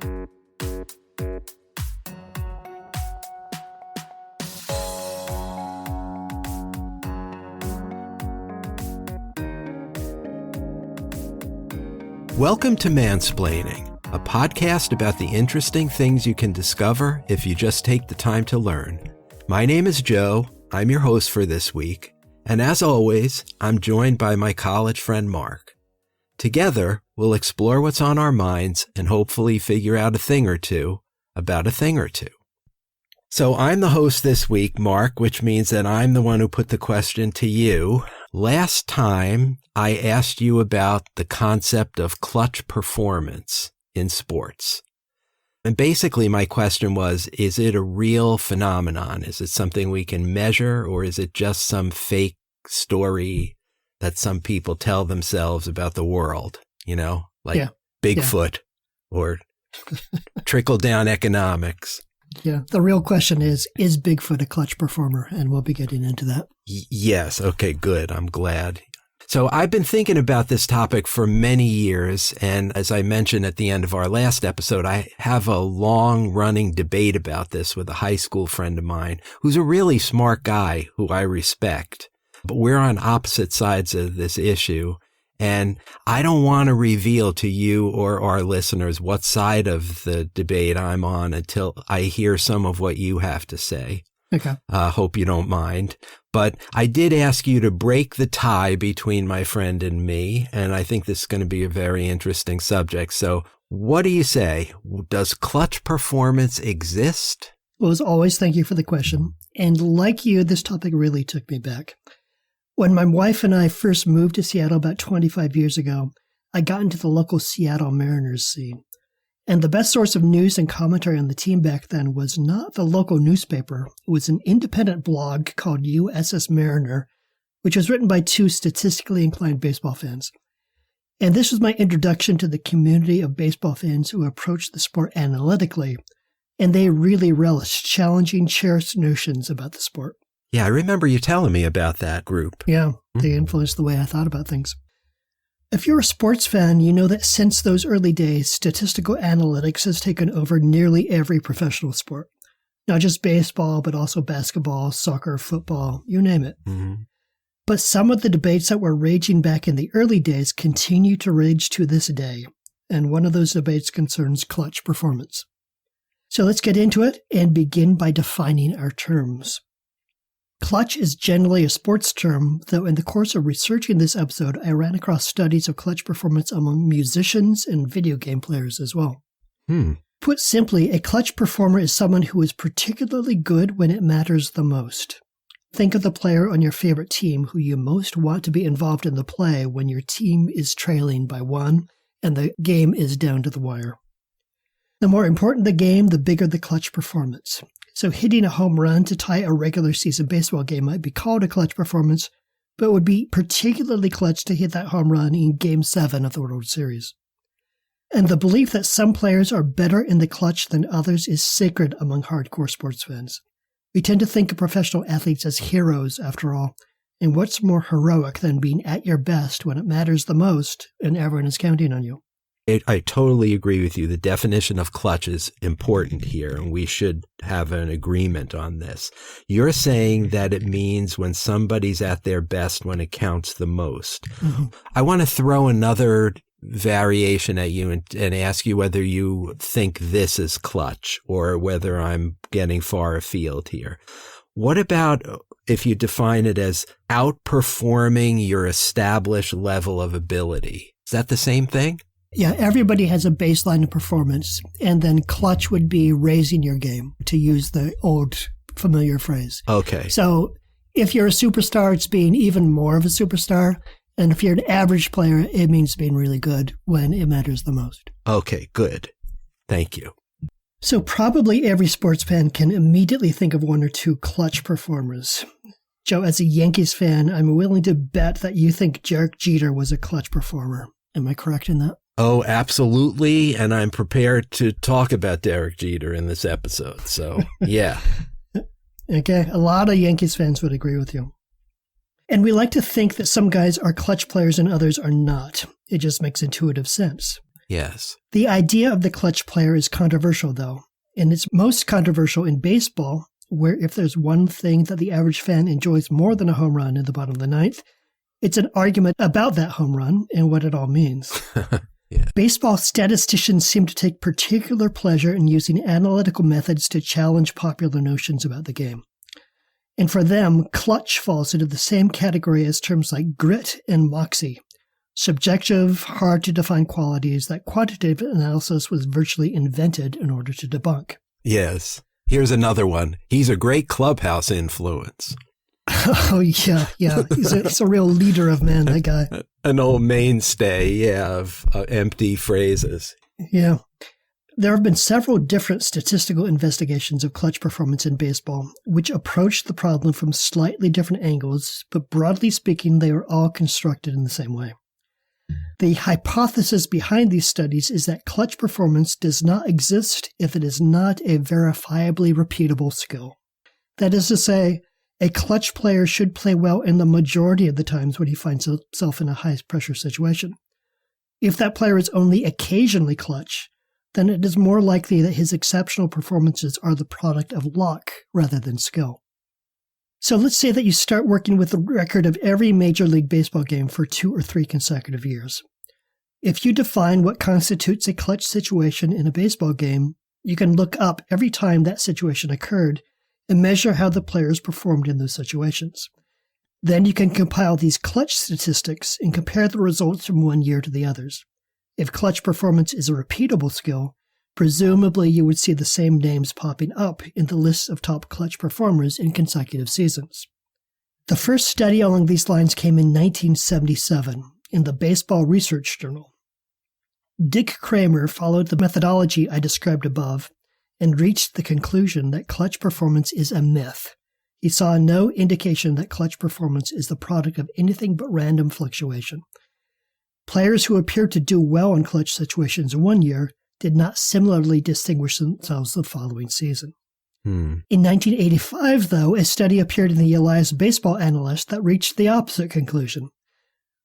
Welcome to Mansplaining, a podcast about the interesting things you can discover if you just take the time to learn. My name is Joe. I'm your host for this week. And as always, I'm joined by my college friend Mark. Together, we'll explore what's on our minds and hopefully figure out a thing or two about a thing or two. So I'm the host this week, Mark, which means that I'm the one who put the question to you. Last time, I asked you about the concept of clutch performance in sports. And basically my question was, is it a real phenomenon? Is it something we can measure, or is it just some fake story that some people tell themselves about the world, like Bigfoot or trickle-down economics? Yeah, the real question is Bigfoot a clutch performer? And we'll be getting into that. Yes. Okay, good. I'm glad. So I've been thinking about this topic for many years. And as I mentioned at the end of our last episode, I have a long-running debate about this with a high school friend of mine who's a really smart guy who I respect. But we're on opposite sides of this issue. And I don't want to reveal to you or our listeners what side of the debate I'm on until I hear some of what you have to say. Okay. Hope you don't mind. But I did ask you to break the tie between my friend and me, and I think this is going to be a very interesting subject. So what do you say? Does clutch performance exist? Well, as always, thank you for the question. And like you, this topic really took me back. When my wife and I first moved to Seattle about 25 years ago, I got into the local Seattle Mariners scene. And the best source of news and commentary on the team back then was not the local newspaper. It was an independent blog called USS Mariner, which was written by two statistically inclined baseball fans. And this was my introduction to the community of baseball fans who approached the sport analytically, and they really relished challenging cherished notions about the sport. Yeah, I remember you telling me about that group. Yeah, they influenced the way I thought about things. If you're a sports fan, you know that since those early days, statistical analytics has taken over nearly every professional sport. Not just baseball, but also basketball, soccer, football, you name it. Mm-hmm. But some of the debates that were raging back in the early days continue to rage to this day. And one of those debates concerns clutch performance. So let's get into it and begin by defining our terms. Clutch is generally a sports term, though in the course of researching this episode, I ran across studies of clutch performance among musicians and video game players as well. Put simply, a clutch performer is someone who is particularly good when it matters the most. Think of the player on your favorite team who you most want to be involved in the play when your team is trailing by one and the game is down to the wire. The more important the game, the bigger the clutch performance. So hitting a home run to tie a regular season baseball game might be called a clutch performance, but would be particularly clutch to hit that home run in Game 7 of the World Series. And the belief that some players are better in the clutch than others is sacred among hardcore sports fans. We tend to think of professional athletes as heroes, after all, and what's more heroic than being at your best when it matters the most and everyone is counting on you? I totally agree with you. The definition of clutch is important here, and we should have an agreement on this. You're saying that it means when somebody's at their best when it counts the most. Mm-hmm. I want to throw another variation at you and ask you whether you think this is clutch or whether I'm getting far afield here. What about if you define it as outperforming your established level of ability? Is that the same thing? Yeah, everybody has a baseline of performance, and then clutch would be raising your game, to use the old familiar phrase. Okay. So if you're a superstar, it's being even more of a superstar. And if you're an average player, it means being really good when it matters the most. Okay, good. Thank you. So probably every sports fan can immediately think of one or two clutch performers. Joe, as a Yankees fan, I'm willing to bet that you think Derek Jeter was a clutch performer. Am I correct in that? Oh, absolutely. And I'm prepared to talk about Derek Jeter in this episode. So, yeah. Okay. A lot of Yankees fans would agree with you. And we like to think that some guys are clutch players and others are not. It just makes intuitive sense. Yes. The idea of the clutch player is controversial, though, and it's most controversial in baseball, where if there's one thing that the average fan enjoys more than a home run in the bottom of the ninth, it's an argument about that home run and what it all means. Yeah. Baseball statisticians seem to take particular pleasure in using analytical methods to challenge popular notions about the game. And for them, clutch falls into the same category as terms like grit and moxie, subjective, hard-to-define qualities that quantitative analysis was virtually invented in order to debunk. Yes. Here's another one. He's a great clubhouse influence. Oh, yeah. He's a real leader of men, that guy. An old mainstay, of empty phrases. Yeah. There have been several different statistical investigations of clutch performance in baseball, which approach the problem from slightly different angles, but broadly speaking, they are all constructed in the same way. The hypothesis behind these studies is that clutch performance does not exist if it is not a verifiably repeatable skill. That is to say, a clutch player should play well in the majority of the times when he finds himself in a high-pressure situation. If that player is only occasionally clutch, then it is more likely that his exceptional performances are the product of luck rather than skill. So let's say that you start working with a record of every Major League Baseball game for 2 or 3 consecutive years. If you define what constitutes a clutch situation in a baseball game, you can look up every time that situation occurred and measure how the players performed in those situations. Then you can compile these clutch statistics and compare the results from one year to the others. If clutch performance is a repeatable skill, presumably you would see the same names popping up in the lists of top clutch performers in consecutive seasons. The first study along these lines came in 1977 in the Baseball Research Journal. Dick Kramer followed the methodology I described above and reached the conclusion that clutch performance is a myth. He saw no indication that clutch performance is the product of anything but random fluctuation. Players who appeared to do well in clutch situations one year did not similarly distinguish themselves the following season. In 1985, though, a study appeared in the Elias Baseball Analyst that reached the opposite conclusion.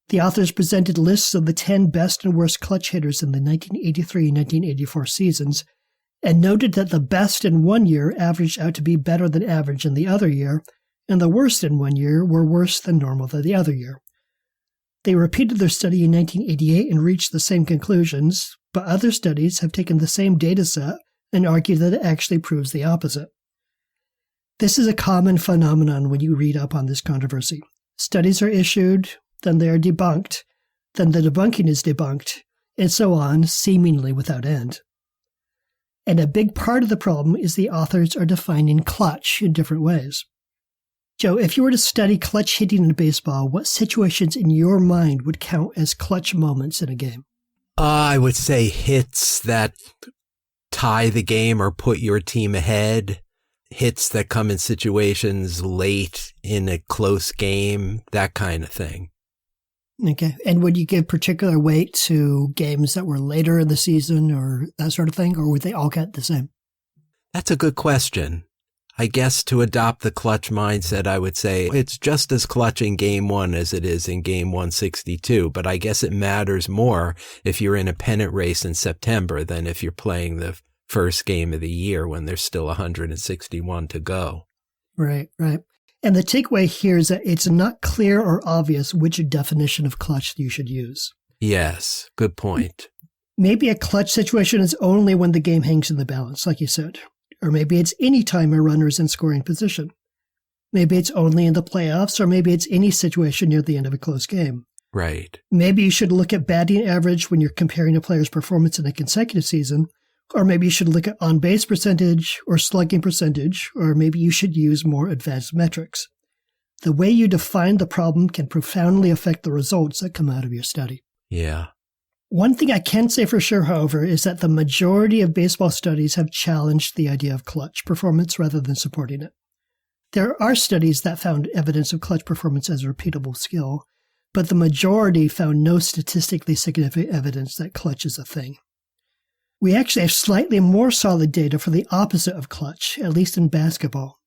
The authors presented lists of the 10 best and worst clutch hitters in the 1983 and 1984 seasons and noted that the best in one year averaged out to be better than average in the other year, and the worst in one year were worse than normal the other year. They repeated their study in 1988 and reached the same conclusions, but other studies have taken the same data set and argued that it actually proves the opposite. This is a common phenomenon when you read up on this controversy. Studies are issued, then they are debunked, then the debunking is debunked, and so on, seemingly without end. And a big part of the problem is the authors are defining clutch in different ways. Joe, if you were to study clutch hitting in baseball, what situations in your mind would count as clutch moments in a game? I would say hits that tie the game or put your team ahead, hits that come in situations late in a close game, that kind of thing. Okay. And would you give particular weight to games that were later in the season or that sort of thing, or would they all get the same? That's a good question. I guess to adopt the clutch mindset, I would say it's just as clutch in game 1 as it is in game 162, but I guess it matters more if you're in a pennant race in September than if you're playing the first game of the year when there's still 161 to go. Right. And the takeaway here is that it's not clear or obvious which definition of clutch you should use. Yes, good point. Maybe a clutch situation is only when the game hangs in the balance, like you said. Or maybe it's any time a runner is in scoring position. Maybe it's only in the playoffs, or maybe it's any situation near the end of a close game. Right. Maybe you should look at batting average when you're comparing a player's performance in a consecutive season, or maybe you should look at on-base percentage or slugging percentage, or maybe you should use more advanced metrics. The way you define the problem can profoundly affect the results that come out of your study. Yeah. One thing I can say for sure, however, is that the majority of baseball studies have challenged the idea of clutch performance rather than supporting it. There are studies that found evidence of clutch performance as a repeatable skill, but the majority found no statistically significant evidence that clutch is a thing. We actually have slightly more solid data for the opposite of clutch, at least in basketball.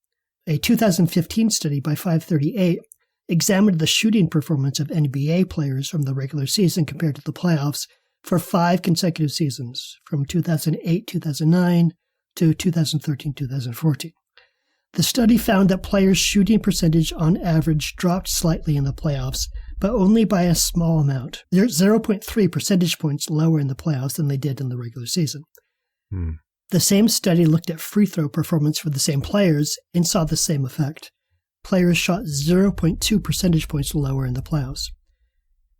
A 2015 study by 538 examined the shooting performance of NBA players from the regular season compared to the playoffs for 5 consecutive seasons, from 2008-2009 to 2013-2014. The study found that players' shooting percentage on average dropped slightly in the playoffs, but only by a small amount. They're 0.3 percentage points lower in the playoffs than they did in the regular season. The same study looked at free throw performance for the same players and saw the same effect. Players shot 0.2 percentage points lower in the playoffs.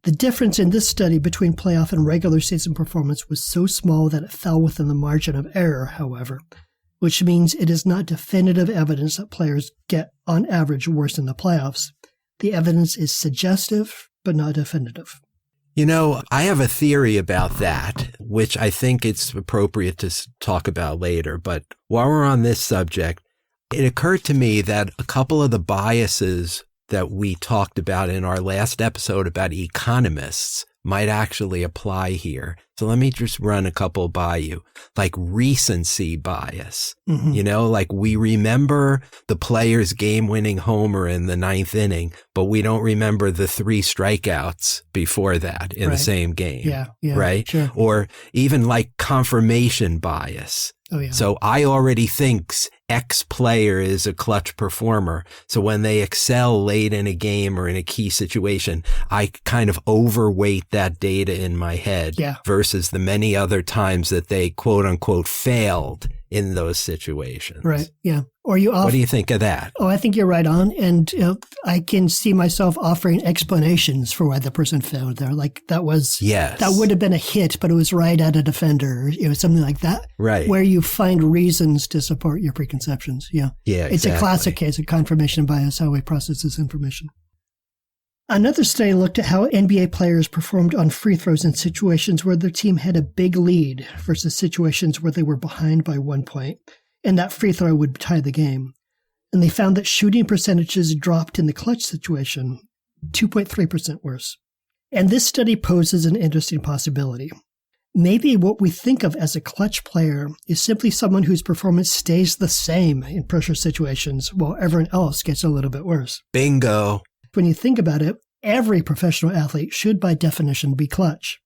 The difference in this study between playoff and regular season performance was so small that it fell within the margin of error, however, which means it is not definitive evidence that players get, on average, worse in the playoffs. The evidence is suggestive, but not definitive. You know, I have a theory about that, which I think it's appropriate to talk about later. But while we're on this subject, it occurred to me that a couple of the biases that we talked about in our last episode about economists might actually apply here. So let me just run a couple by you, like recency bias. You know, like we remember the player's game-winning homer in the 9th inning, but we don't remember the 3 strikeouts before that in the same game. Yeah, right? Sure. Or even like confirmation bias. Oh, yeah. So I already think X player is a clutch performer. So when they excel late in a game or in a key situation, I kind of overweight that data in my head versus the many other times that they quote unquote failed in those situations. Right. Yeah. Or what do you think of that? Oh, I think you're right on. And I can see myself offering explanations for why the person failed there. Like that would have been a hit, but it was right at a defender, something like that. Right. Where you find reasons to support your preconceptions. Yeah. Yeah. It's a classic case of confirmation bias, how we process this information. Another study looked at how NBA players performed on free throws in situations where their team had a big lead versus situations where they were behind by 1 point, and that free throw would tie the game. And they found that shooting percentages dropped in the clutch situation, 2.3% worse. And this study poses an interesting possibility. Maybe what we think of as a clutch player is simply someone whose performance stays the same in pressure situations while everyone else gets a little bit worse. Bingo. When you think about it, every professional athlete should by definition be clutch.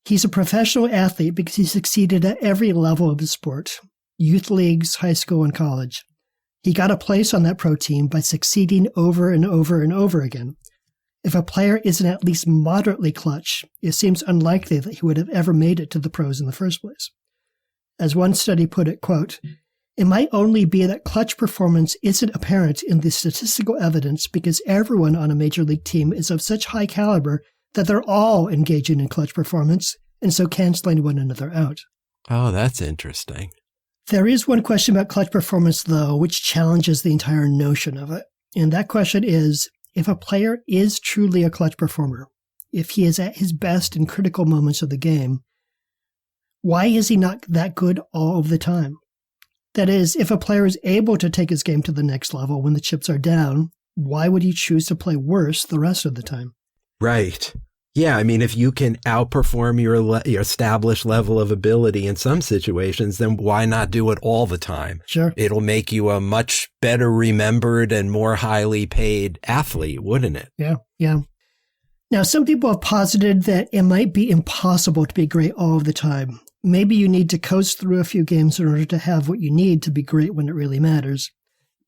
He's a professional athlete because he succeeded at every level of the sport, youth leagues, high school, and college. He got a place on that pro team by succeeding over and over and over again. If a player isn't at least moderately clutch, it seems unlikely that he would have ever made it to the pros in the first place. As one study put it, quote, "It might only be that clutch performance isn't apparent in the statistical evidence because everyone on a major league team is of such high caliber that they're all engaging in clutch performance and so canceling one another out." Oh, that's interesting. There is one question about clutch performance, though, which challenges the entire notion of it. And that question is, if a player is truly a clutch performer, if he is at his best in critical moments of the game, why is he not that good all of the time? That is, if a player is able to take his game to the next level when the chips are down, why would he choose to play worse the rest of the time? Right. Yeah, I mean, if you can outperform your established level of ability in some situations, then why not do it all the time? Sure. It'll make you a much better remembered and more highly paid athlete, wouldn't it? Yeah. Now, some people have posited that it might be impossible to be great all of the time. Maybe you need to coast through a few games in order to have what you need to be great when it really matters.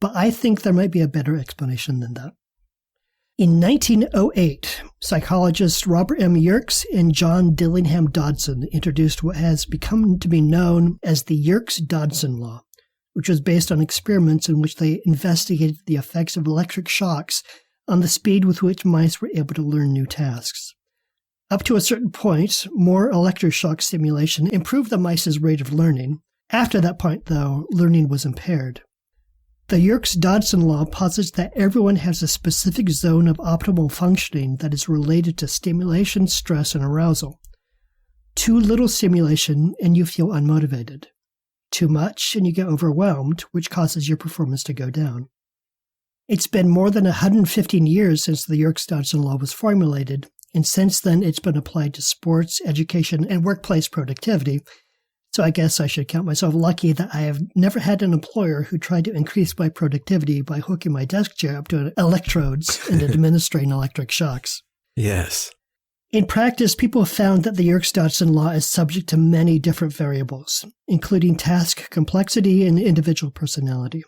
But I think there might be a better explanation than that. In 1908, psychologists Robert M. Yerkes and John Dillingham Dodson introduced what has become to be known as the Yerkes-Dodson law, which was based on experiments in which they investigated the effects of electric shocks on the speed with which mice were able to learn new tasks. Up to a certain point, more electric shock stimulation improved the mice's rate of learning. After that point, though, learning was impaired. The Yerkes-Dodson law posits that everyone has a specific zone of optimal functioning that is related to stimulation, stress, and arousal. Too little stimulation, and you feel unmotivated. Too much, and you get overwhelmed, which causes your performance to go down. It's been more than 115 years since the Yerkes-Dodson law was formulated, and since then it's been applied to sports, education, and workplace productivity. So I guess I should count myself lucky that I have never had an employer who tried to increase my productivity by hooking my desk chair up to electrodes and administering electric shocks. Yes. In practice, people have found that the Yerkes-Dodson law is subject to many different variables, including task complexity and individual personality.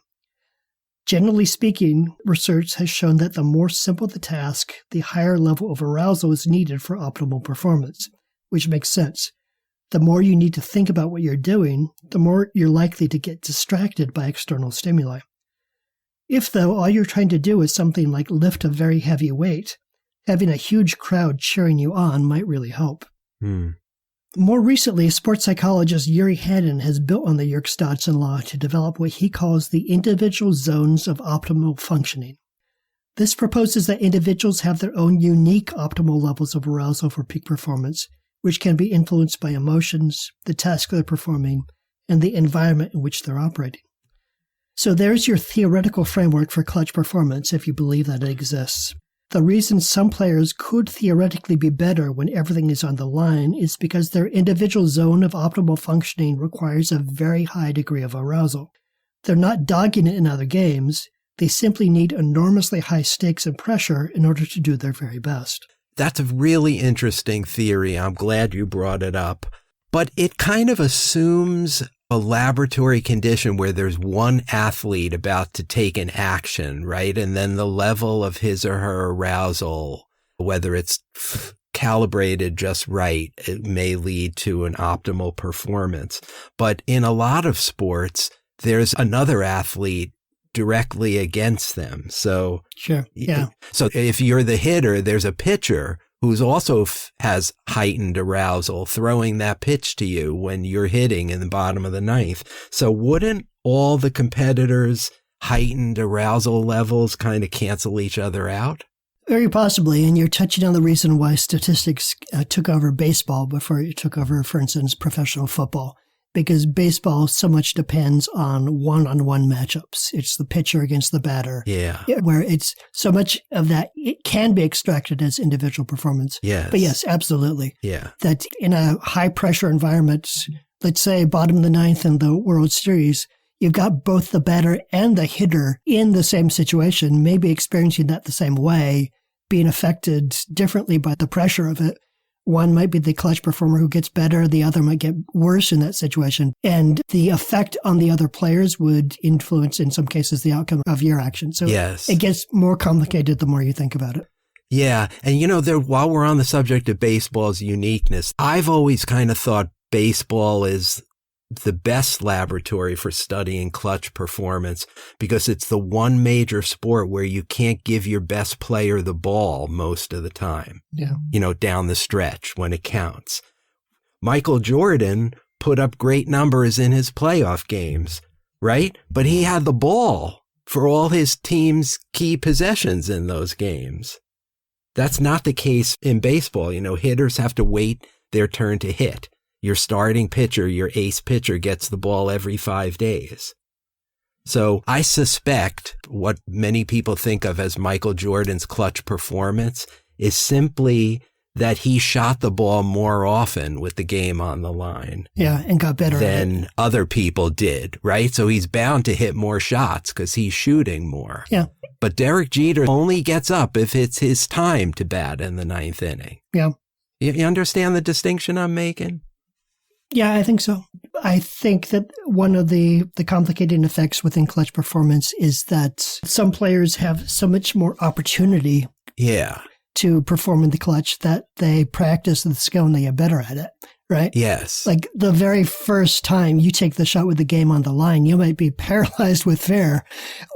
Generally speaking, research has shown that the more simple the task, the higher level of arousal is needed for optimal performance, which makes sense. The more you need to think about what you're doing, the more you're likely to get distracted by external stimuli. If, though, all you're trying to do is something like lift a very heavy weight, having a huge crowd cheering you on might really help. More recently, sports psychologist Yuri Haddon has built on the Yerkes-Dodson law to develop what he calls the individual zones of optimal functioning. This proposes that individuals have their own unique optimal levels of arousal for peak performance, which can be influenced by emotions, the task they're performing, and the environment in which they're operating. So there's your theoretical framework for clutch performance if you believe that it exists. The reason some players could theoretically be better when everything is on the line is because their individual zone of optimal functioning requires a very high degree of arousal. They're not dogging it in other games. They simply need enormously high stakes and pressure in order to do their very best. That's a really interesting theory. I'm glad you brought it up. But it kind of assumes a laboratory condition where there's one athlete about to take an action, right? And then the level of his or her arousal, whether it's calibrated just right, it may lead to an optimal performance. But in a lot of sports, there's another athlete directly against them. So, sure. Yeah. So if you're the hitter, there's a pitcher who's also has heightened arousal throwing that pitch to you when you're hitting in the bottom of the ninth. So wouldn't all the competitors' heightened arousal levels kind of cancel each other out? Very possibly. And you're touching on the reason why statistics took over baseball before it took over, for instance, professional football. Because baseball so much depends on one-on-one matchups. It's the pitcher against the batter. Yeah. Where it's so much of that, it can be extracted as individual performance. Yes. But yes, absolutely. Yeah. That in a high-pressure environment, let's say bottom of the ninth in the World Series, you've got both the batter and the hitter in the same situation, maybe experiencing that the same way, being affected differently by the pressure of it. One might be the clutch performer who gets better. The other might get worse in that situation. And the effect on the other players would influence, in some cases, the outcome of your action. So yes. It gets more complicated the more you think about it. Yeah. And, while we're on the subject of baseball's uniqueness, I've always kind of thought baseball is the best laboratory for studying clutch performance because it's the one major sport where you can't give your best player the ball most of the time, down the stretch when it counts. Michael Jordan put up great numbers in his playoff games, right? But he had the ball for all his team's key possessions in those games. That's not the case in baseball. Hitters have to wait their turn to hit. Your starting pitcher, your ace pitcher gets the ball every 5 days. So I suspect what many people think of as Michael Jordan's clutch performance is simply that he shot the ball more often with the game on the line. Yeah, and got better than other people did, right? So he's bound to hit more shots because he's shooting more. Yeah. But Derek Jeter only gets up if it's his time to bat in the ninth inning. Yeah. You understand the distinction I'm making? Yeah, I think so. I think that one of the complicating effects within clutch performance is that some players have so much more opportunity to perform in the clutch that they practice the skill and they get better at it, right? Yes. Like the very first time you take the shot with the game on the line, you might be paralyzed with fear,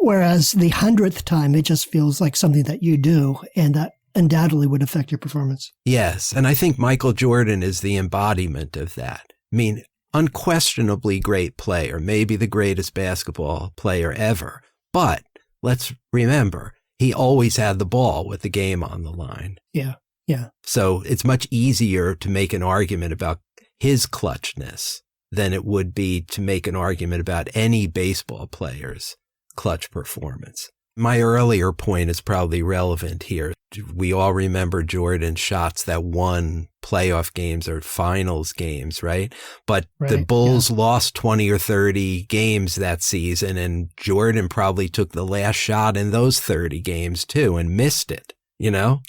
whereas the 100th time, it just feels like something that you do, and that undoubtedly would affect your performance. Yes, and I think Michael Jordan is the embodiment of that. I mean, unquestionably great player, maybe the greatest basketball player ever. But let's remember, he always had the ball with the game on the line. Yeah, yeah. So it's much easier to make an argument about his clutchness than it would be to make an argument about any baseball player's clutch performance. My earlier point is probably relevant here. We all remember Jordan's shots that won playoff games or finals games, right? But the Bulls lost 20 or 30 games that season, and Jordan probably took the last shot in those 30 games too and missed it,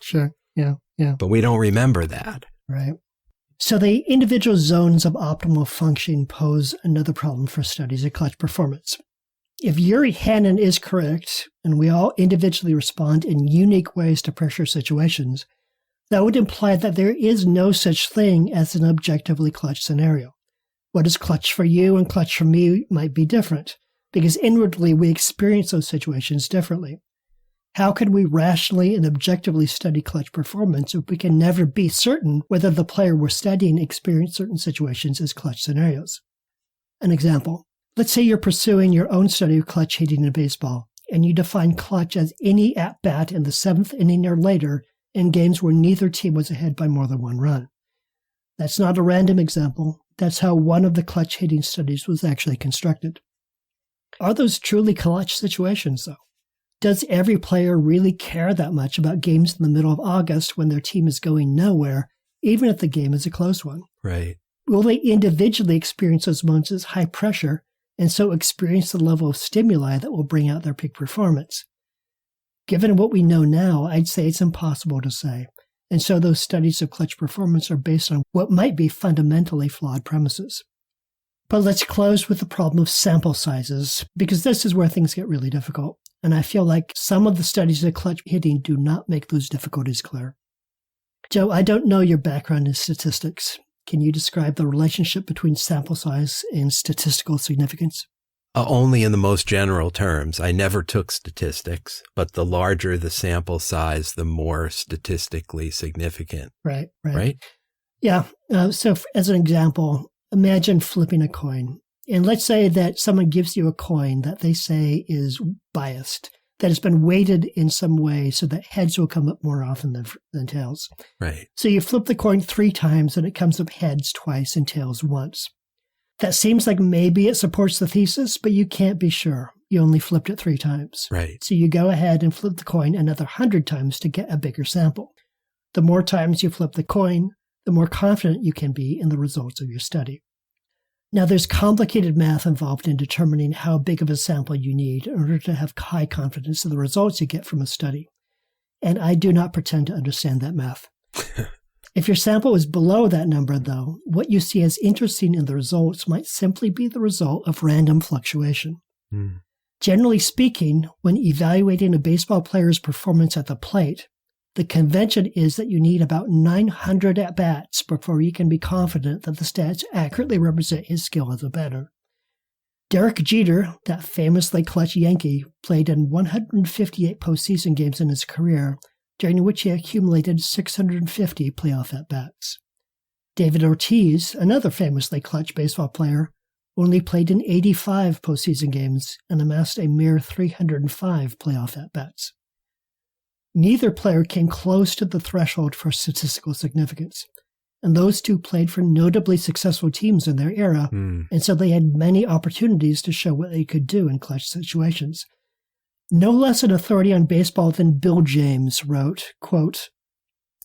Sure, yeah. Yeah. But we don't remember that. Right. So the individual zones of optimal function pose another problem for studies of clutch performance. If Yuri Hannon is correct, and we all individually respond in unique ways to pressure situations, that would imply that there is no such thing as an objectively clutch scenario. What is clutch for you and clutch for me might be different, because inwardly we experience those situations differently. How can we rationally and objectively study clutch performance if we can never be certain whether the player we're studying experienced certain situations as clutch scenarios? An example. Let's say you're pursuing your own study of clutch hitting in baseball, and you define clutch as any at-bat in the 7th inning or later in games where neither team was ahead by more than one run. That's not a random example. That's how one of the clutch hitting studies was actually constructed. Are those truly clutch situations, though? Does every player really care that much about games in the middle of August when their team is going nowhere, even if the game is a close one? Right. Will they individually experience those moments as high pressure and so experience the level of stimuli that will bring out their peak performance? Given what we know now, I'd say it's impossible to say. And so those studies of clutch performance are based on what might be fundamentally flawed premises. But let's close with the problem of sample sizes, because this is where things get really difficult. And I feel like some of the studies of clutch hitting do not make those difficulties clear. Joe, I don't know your background in statistics. Can you describe the relationship between sample size and statistical significance? Only in the most general terms. I never took statistics, but the larger the sample size, the more statistically significant. Right. Right? Yeah. So as an example, imagine flipping a coin. And let's say that someone gives you a coin that they say is biased, that has been weighted in some way so that heads will come up more often than tails. Right. So you flip the coin 3 times and it comes up heads twice and tails once. That seems like maybe it supports the thesis, but you can't be sure. You only flipped it 3 times. Right. So you go ahead and flip the coin another 100 times to get a bigger sample. The more times you flip the coin, the more confident you can be in the results of your study. Now, there's complicated math involved in determining how big of a sample you need in order to have high confidence in the results you get from a study. And I do not pretend to understand that math. If your sample is below that number, though, what you see as interesting in the results might simply be the result of random fluctuation. Generally speaking, when evaluating a baseball player's performance at the plate, the convention is that you need about 900 at-bats before you can be confident that the stats accurately represent his skill as a batter. Derek Jeter, that famously clutch Yankee, played in 158 postseason games in his career, during which he accumulated 650 playoff at-bats. David Ortiz, another famously clutch baseball player, only played in 85 postseason games and amassed a mere 305 playoff at-bats. Neither player came close to the threshold for statistical significance, and those two played for notably successful teams in their era, and so they had many opportunities to show what they could do in clutch situations. No less an authority on baseball than Bill James wrote, quote,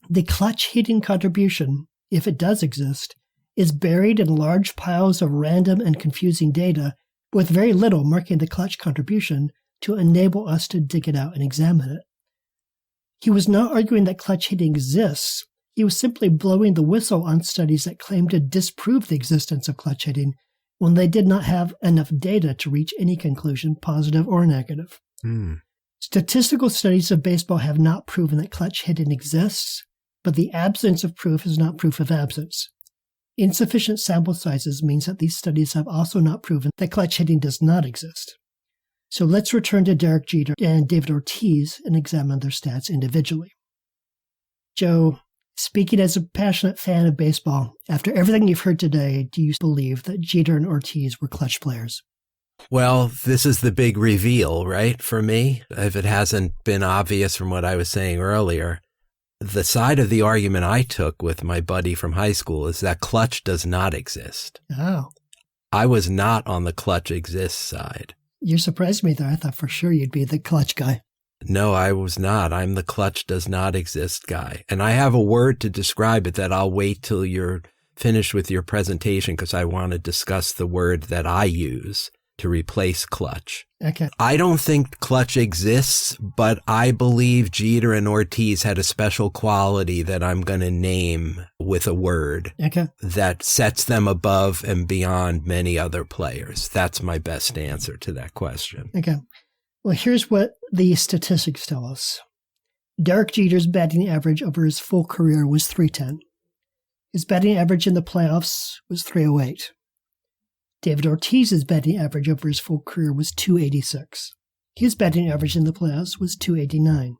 "The clutch hitting contribution, if it does exist, is buried in large piles of random and confusing data, with very little marking the clutch contribution to enable us to dig it out and examine it." He was not arguing that clutch hitting exists. He was simply blowing the whistle on studies that claimed to disprove the existence of clutch hitting when they did not have enough data to reach any conclusion, positive or negative. Statistical studies of baseball have not proven that clutch hitting exists, but the absence of proof is not proof of absence. Insufficient sample sizes means that these studies have also not proven that clutch hitting does not exist. So let's return to Derek Jeter and David Ortiz and examine their stats individually. Joe, speaking as a passionate fan of baseball, after everything you've heard today, do you believe that Jeter and Ortiz were clutch players? Well, this is the big reveal, right, for me? If it hasn't been obvious from what I was saying earlier, the side of the argument I took with my buddy from high school is that clutch does not exist. Oh. I was not on the clutch exists side. You surprised me there. I thought for sure you'd be the clutch guy. No, I was not. I'm the clutch does not exist guy. And I have a word to describe it that I'll wait till you're finished with your presentation because I want to discuss the word that I use to replace Clutch. Okay. I don't think Clutch exists, but I believe Jeter and Ortiz had a special quality that I'm going to name with a word that sets them above and beyond many other players. That's my best answer to that question. Okay. Well, here's what the statistics tell us. Derek Jeter's batting average over his full career was .310. His batting average in the playoffs was .308. David Ortiz's batting average over his full career was .286. His batting average in the playoffs was .289.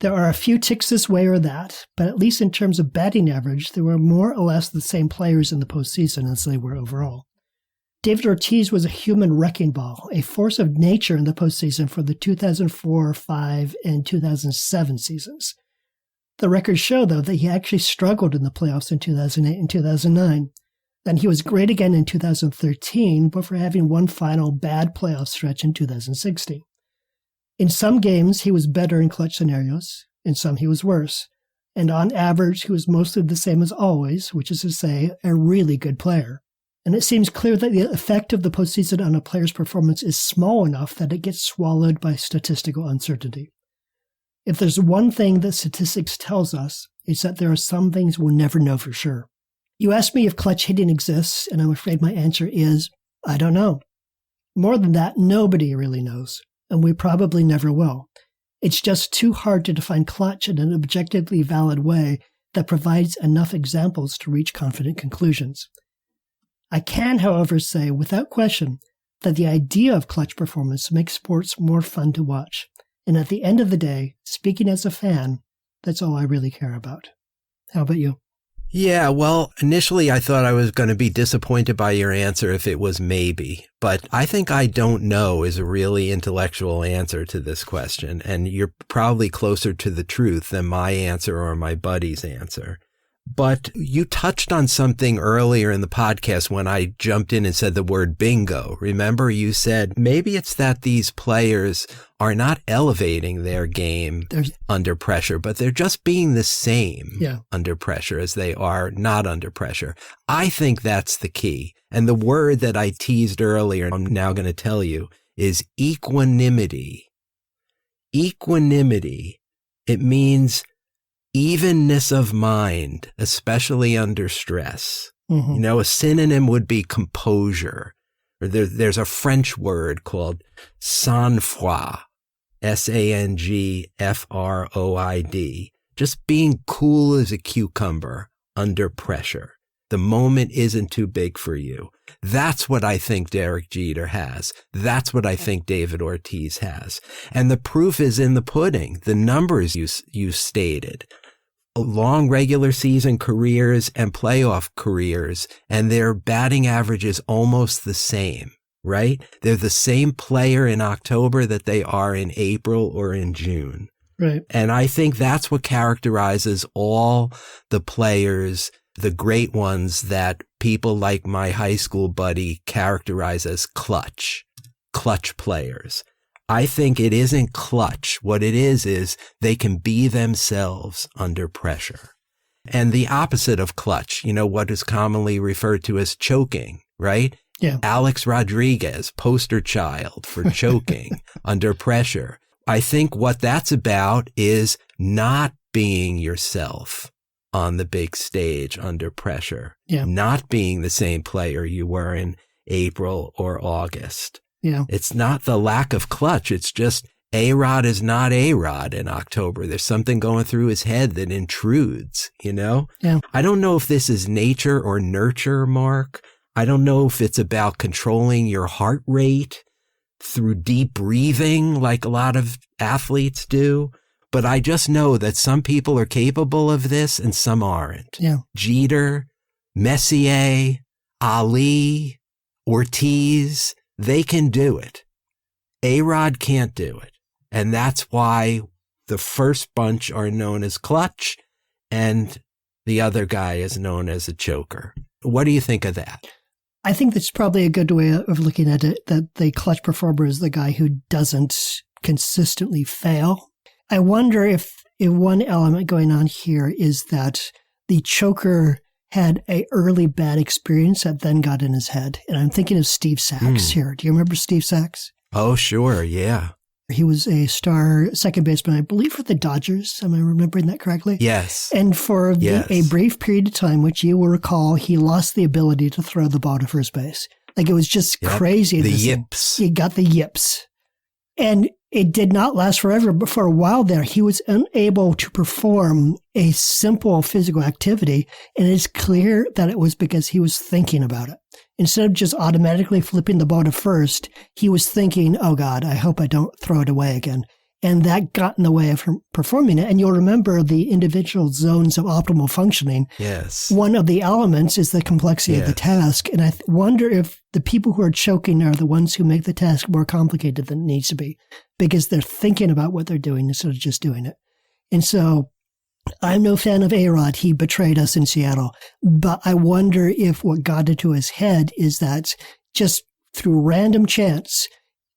There are a few ticks this way or that, but at least in terms of batting average, there were more or less the same players in the postseason as they were overall. David Ortiz was a human wrecking ball, a force of nature in the postseason for the 2004, 5, and 2007 seasons. The records show, though, that he actually struggled in the playoffs in 2008 and 2009. Then he was great again in 2013, but for having one final bad playoff stretch in 2016. In some games, he was better in clutch scenarios. In some, he was worse. And on average, he was mostly the same as always, which is to say, a really good player. And it seems clear that the effect of the postseason on a player's performance is small enough that it gets swallowed by statistical uncertainty. If there's one thing that statistics tells us, it's that there are some things we'll never know for sure. You asked me if clutch hitting exists, and I'm afraid my answer is, I don't know. More than that, nobody really knows, and we probably never will. It's just too hard to define clutch in an objectively valid way that provides enough examples to reach confident conclusions. I can, however, say without question that the idea of clutch performance makes sports more fun to watch. And at the end of the day, speaking as a fan, that's all I really care about. How about you? Yeah, well, initially I thought I was going to be disappointed by your answer if it was maybe, but I think I don't know is a really intellectual answer to this question, and you're probably closer to the truth than my answer or my buddy's answer. But you touched on something earlier in the podcast when I jumped in and said the word bingo. Remember, you said maybe it's that these players are not elevating their game under pressure, but they're just being the same under pressure as they are not under pressure. I think that's the key. And the word that I teased earlier, I'm now going to tell you, is equanimity. Equanimity. It means evenness of mind, especially under stress. Mm-hmm. You know, a synonym would be composure. Or there's a French word called sang-froid, S-A-N-G-F-R-O-I-D. Just being cool as a cucumber under pressure. The moment isn't too big for you. That's what I think Derek Jeter has. That's what I think David Ortiz has. And the proof is in the pudding. The numbers you stated. Long regular season careers and playoff careers, and their batting average is almost the same, right? They're the same player in October that they are in April or in June. Right. And I think that's what characterizes all the players, the great ones that people like my high school buddy characterize as clutch players. I think it isn't clutch. What it is they can be themselves under pressure. And the opposite of clutch, you know, what is commonly referred to as choking, right? Yeah. Alex Rodriguez, poster child for choking under pressure. I think what that's about is not being yourself on the big stage under pressure, not being the same player you were in April or August. Yeah. It's not the lack of clutch. It's just A-Rod is not A-Rod in October. There's something going through his head that intrudes, you know? Yeah. I don't know if this is nature or nurture, Mark. I don't know if it's about controlling your heart rate through deep breathing like a lot of athletes do. But I just know that some people are capable of this and some aren't. Yeah. Jeter, Messier, Ali, Ortiz, they can do it. A-Rod can't do it. And that's why the first bunch are known as clutch and the other guy is known as a choker. What do you think of that? I think that's probably a good way of looking at it, that the clutch performer is the guy who doesn't consistently fail. I wonder if one element going on here is that the choker had a early bad experience that then got in his head. And I'm thinking of Steve Sachs here. Do you remember Steve Sachs? Oh, sure. Yeah. He was a star second baseman, I believe, for the Dodgers. Am I remembering that correctly? Yes. And for a brief period of time, which you will recall, he lost the ability to throw the ball to first base. Like, it was just crazy. The yips. He got the yips. And it did not last forever, but for a while there, he was unable to perform a simple physical activity. And it's clear that it was because he was thinking about it. Instead of just automatically flipping the ball to first, he was thinking, oh God, I hope I don't throw it away again. And that got in the way of him performing it. And you'll remember the individual zones of optimal functioning. Yes. One of the elements is the complexity of the task. And I wonder if the people who are choking are the ones who make the task more complicated than it needs to be, because they're thinking about what they're doing instead of just doing it. And so I'm no fan of A-Rod. He betrayed us in Seattle. But I wonder if what got into his head is that just through random chance,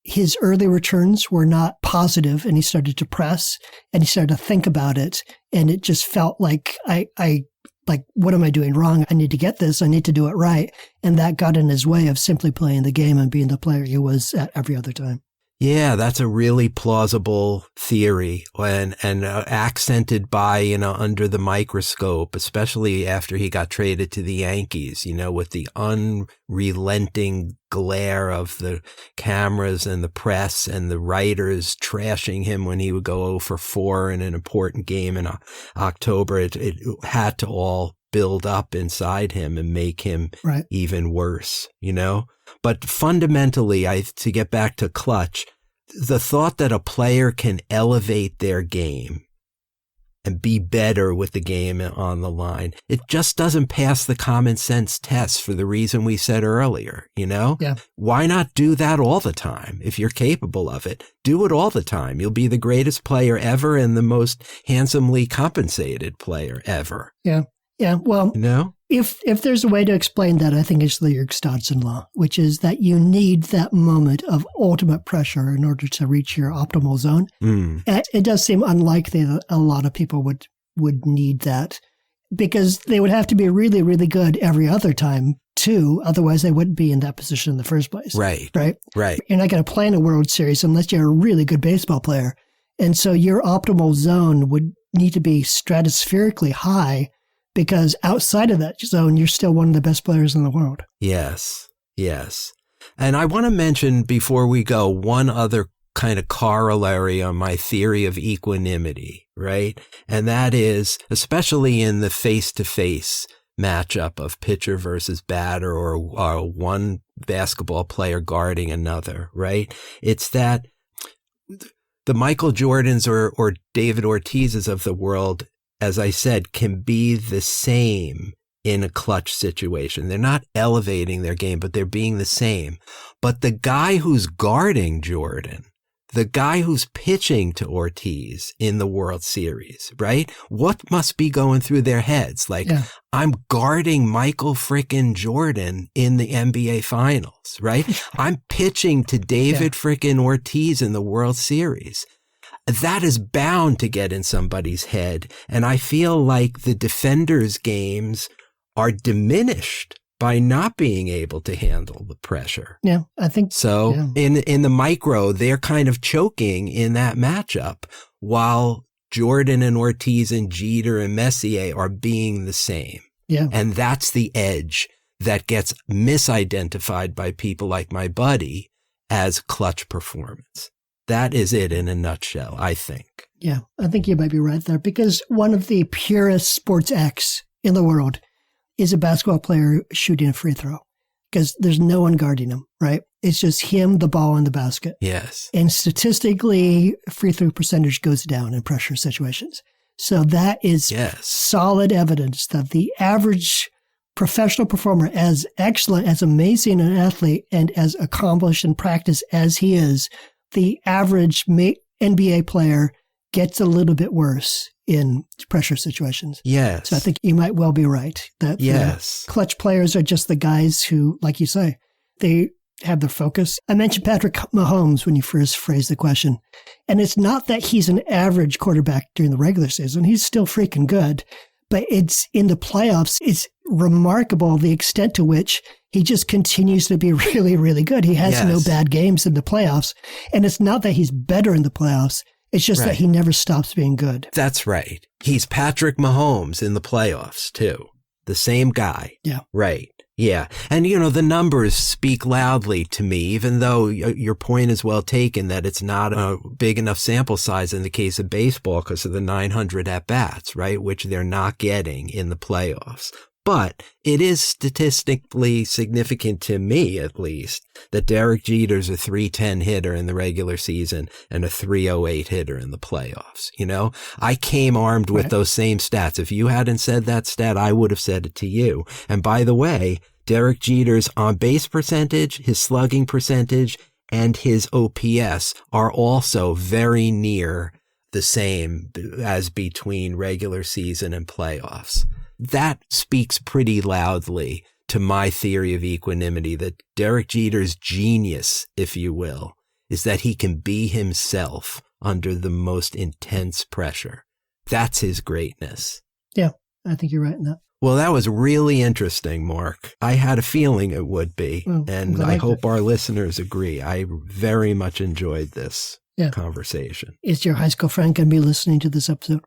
his early returns were not positive, and he started to press, and he started to think about it, and it just felt like, what am I doing wrong? I need to get this. I need to do it right. And that got in his way of simply playing the game and being the player he was at every other time. Yeah, that's a really plausible theory, and accented by, under the microscope, especially after he got traded to the Yankees, with the unrelenting glare of the cameras and the press and the writers trashing him when he would go 0 for 4 in an important game in October. It had to all build up inside him and make him even worse, But fundamentally, to get back to Clutch, the thought that a player can elevate their game and be better with the game on the line, it just doesn't pass the common sense test for the reason we said earlier, Yeah. Why not do that all the time? If you're capable of it, do it all the time. You'll be the greatest player ever and the most handsomely compensated player ever. Yeah. Yeah, well, if there's a way to explain that, I think it's the Yerkes-Dodson law, which is that you need that moment of ultimate pressure in order to reach your optimal zone. It does seem unlikely that a lot of people would need that, because they would have to be really, really good every other time, too. Otherwise, they wouldn't be in that position in the first place. Right. You're not going to play in a World Series unless you're a really good baseball player. And so your optimal zone would need to be stratospherically high, because outside of that zone, you're still one of the best players in the world. Yes. And I want to mention before we go one other kind of corollary on my theory of equanimity, right? And that is, especially in the face-to-face matchup of pitcher versus batter, or one basketball player guarding another, right? It's that the Michael Jordans or David Ortizes of the world, as I said, can be the same in a clutch situation. They're not elevating their game, but they're being the same. But the guy who's guarding Jordan, the guy who's pitching to Ortiz in the World Series, right? What must be going through their heads? I'm guarding Michael frickin' Jordan in the NBA Finals, right? I'm pitching to David frickin' Ortiz in the World Series. That is bound to get in somebody's head. And I feel like the defenders' games are diminished by not being able to handle the pressure. Yeah, I think so. Yeah. In the micro, they're kind of choking in that matchup, while Jordan and Ortiz and Jeter and Messier are being the same. Yeah. And that's the edge that gets misidentified by people like my buddy as clutch performance. That is it in a nutshell, I think. Yeah, I think you might be right there, because one of the purest sports acts in the world is a basketball player shooting a free throw, because there's no one guarding him, right? It's just him, the ball, and the basket. Yes. And statistically, free throw percentage goes down in pressure situations. So that is solid evidence that the average professional performer, as excellent, as amazing an athlete, and as accomplished in practice as he is, the average NBA player gets a little bit worse in pressure situations. Yes. So I think you might well be right that clutch players are just the guys who, like you say, they have their focus. I mentioned Patrick Mahomes when you first phrased the question. And it's not that he's an average quarterback during the regular season. He's still freaking good. But it's in the playoffs, it's remarkable the extent to which he just continues to be really, really good. He has no bad games in the playoffs. And it's not that he's better in the playoffs. It's just that he never stops being good. That's right. He's Patrick Mahomes in the playoffs, too. The same guy. Yeah. Right. Yeah. And, you know, the numbers speak loudly to me, even though your point is well taken that it's not a big enough sample size in the case of baseball because of the 900 at-bats, right, which they're not getting in the playoffs. But it is statistically significant to me, at least, that Derek Jeter's a .310 hitter in the regular season and a .308 hitter in the playoffs. You know, I came armed with those same stats. If you hadn't said that stat, I would have said it to you. And by the way, Derek Jeter's on-base percentage, his slugging percentage, and his OPS are also very near the same as between regular season and playoffs. That speaks pretty loudly to my theory of equanimity, that Derek Jeter's genius, if you will, is that he can be himself under the most intense pressure. That's his greatness. Yeah, I think you're right in that. Well, that was really interesting, Mark. I had a feeling it would be, and I hope our listeners agree. I very much enjoyed this conversation. Is your high school friend going to be listening to this episode?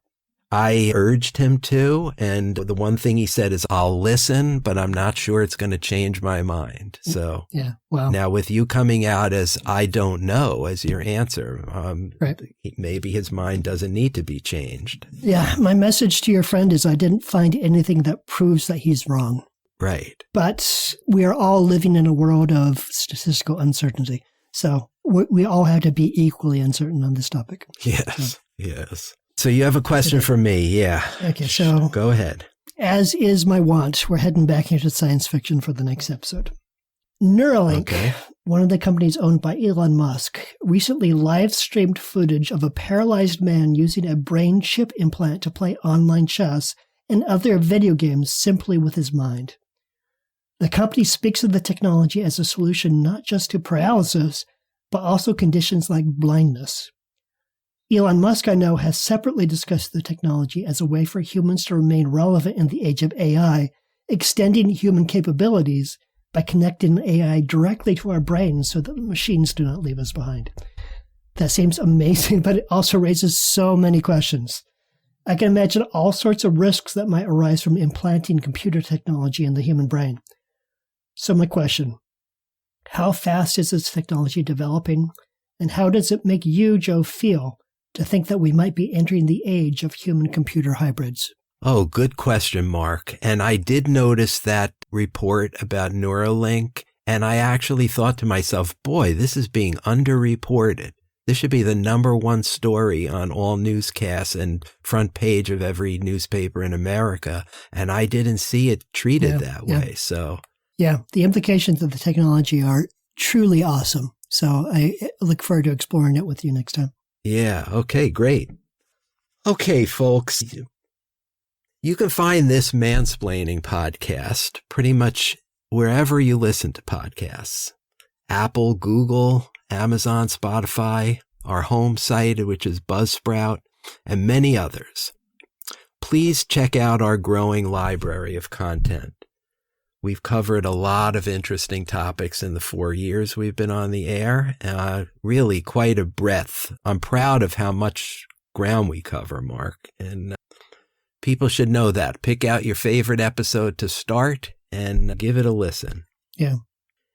I urged him to, and the one thing he said is, I'll listen, but I'm not sure it's going to change my mind. So now with you coming out as I don't know as your answer, maybe his mind doesn't need to be changed. Yeah, my message to your friend is I didn't find anything that proves that he's wrong. Right. But we are all living in a world of statistical uncertainty. So we all have to be equally uncertain on this topic. Yes, yes. So you have a question for me, yeah. Okay, so go ahead. As is my wont, we're heading back into science fiction for the next episode. Neuralink, one of the companies owned by Elon Musk, recently live-streamed footage of a paralyzed man using a brain chip implant to play online chess and other video games simply with his mind. The company speaks of the technology as a solution not just to paralysis, but also conditions like blindness. Elon Musk, I know, has separately discussed the technology as a way for humans to remain relevant in the age of AI, extending human capabilities by connecting AI directly to our brains so that machines do not leave us behind. That seems amazing, but it also raises so many questions. I can imagine all sorts of risks that might arise from implanting computer technology in the human brain. So my question, how fast is this technology developing, and how does it make you, Joe, feel to think that we might be entering the age of human-computer hybrids? Oh, good question, Mark. And I did notice that report about Neuralink, and I actually thought to myself, boy, this is being underreported. This should be the #1 story on all newscasts and front page of every newspaper in America, and I didn't see it treated that way. So, the implications of the technology are truly awesome. So I look forward to exploring it with you next time. Yeah. Okay, great. Okay, folks, you can find this mansplaining podcast pretty much wherever you listen to podcasts. Apple, Google, Amazon, Spotify, our home site, which is Buzzsprout, and many others. Please check out our growing library of content. We've covered a lot of interesting topics in the 4 years we've been on the air. Really quite a breadth. I'm proud of how much ground we cover, Mark. And people should know that. Pick out your favorite episode to start and give it a listen. Yeah.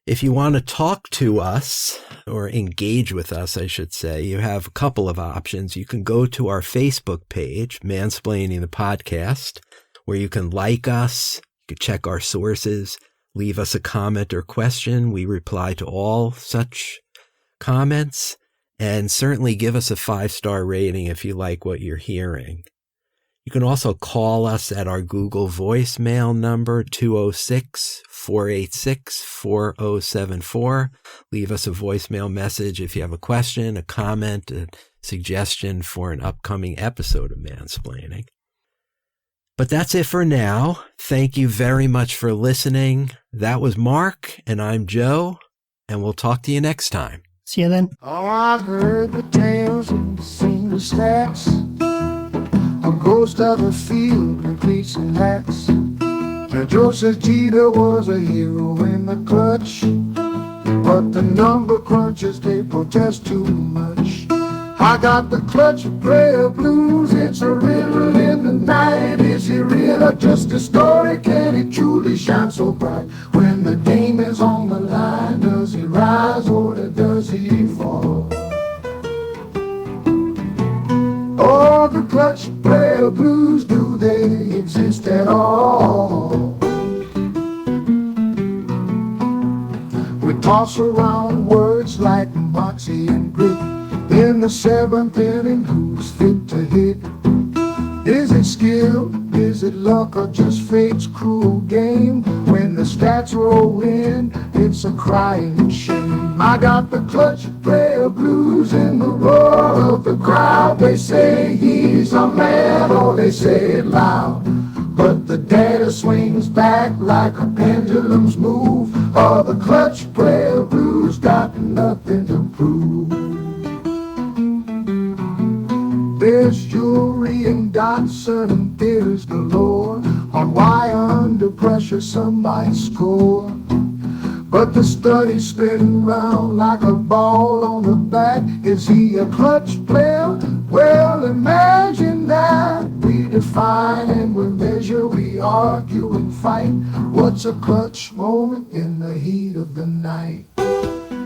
If you want to talk to us, or engage with us, I should say, you have a couple of options. You can go to our Facebook page, Mansplaining the Podcast, where you can like us. You can check our sources, leave us a comment or question. We reply to all such comments, and certainly give us a 5-star rating if you like what you're hearing. You can also call us at our Google voicemail number, 206-486-4074. Leave us a voicemail message if you have a question, a comment, a suggestion for an upcoming episode of Mansplaining. But that's it for now. Thank you very much for listening. That was Mark, and I'm Joe, and we'll talk to you next time. See you then. Oh, I've heard the tales and seen the stats. A ghost of a field completes and hats. Now Joe says Jeter was a hero in the clutch, but the number crunchers, they protest too much. I got the clutch player blues, it's a riddle in the night. Is he real or just a story? Can he truly shine so bright? When the game is on the line, does he rise or does he fall? Oh, the clutch player blues, do they exist at all? We toss around words like moxie and grit. In the seventh inning, who's fit to hit? Is it skill? Is it luck or just fate's cruel game? When the stats roll in, it's a crying shame. I got the clutch player blues in the roar of the crowd. They say he's a man, or they say it loud, but the data swings back like a pendulum's move. Oh, the clutch player blues got nothing to prove. There's jewelry and Dotson and there's galore on why under pressure some might score. But the study's spinning round like a ball on the bat. Is he a clutch player? Well, imagine that. We define and we measure, we argue and fight. What's a clutch moment in the heat of the night?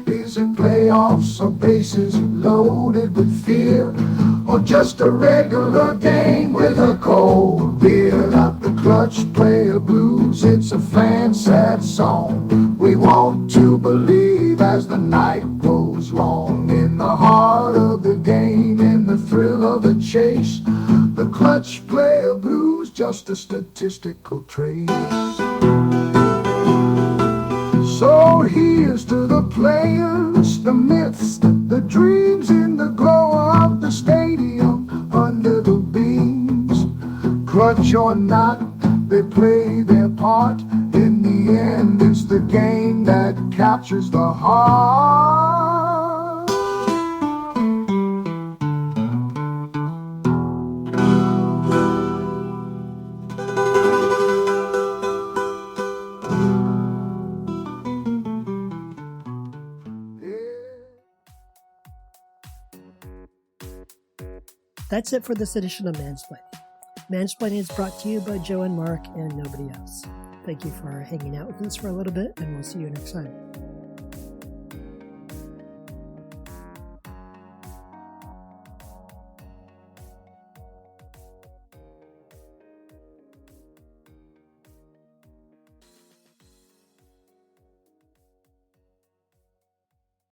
Is it playoffs or bases loaded with fear, or just a regular game with a cold beer? Not the clutch player blues, it's a fan sad song we want to believe as the night grows long. In the heart of the game, in the thrill of the chase, the clutch player blues just a statistical trace. So here's to the players, the myths, the dreams in the glow of the stadium under the beams. Clutch or not, they play their part. In the end, it's the game that captures the heart. That's it for this edition of Mansplaining. Mansplaining is brought to you by Joe and Mark and nobody else. Thank you for hanging out with us for a little bit, and we'll see you next time.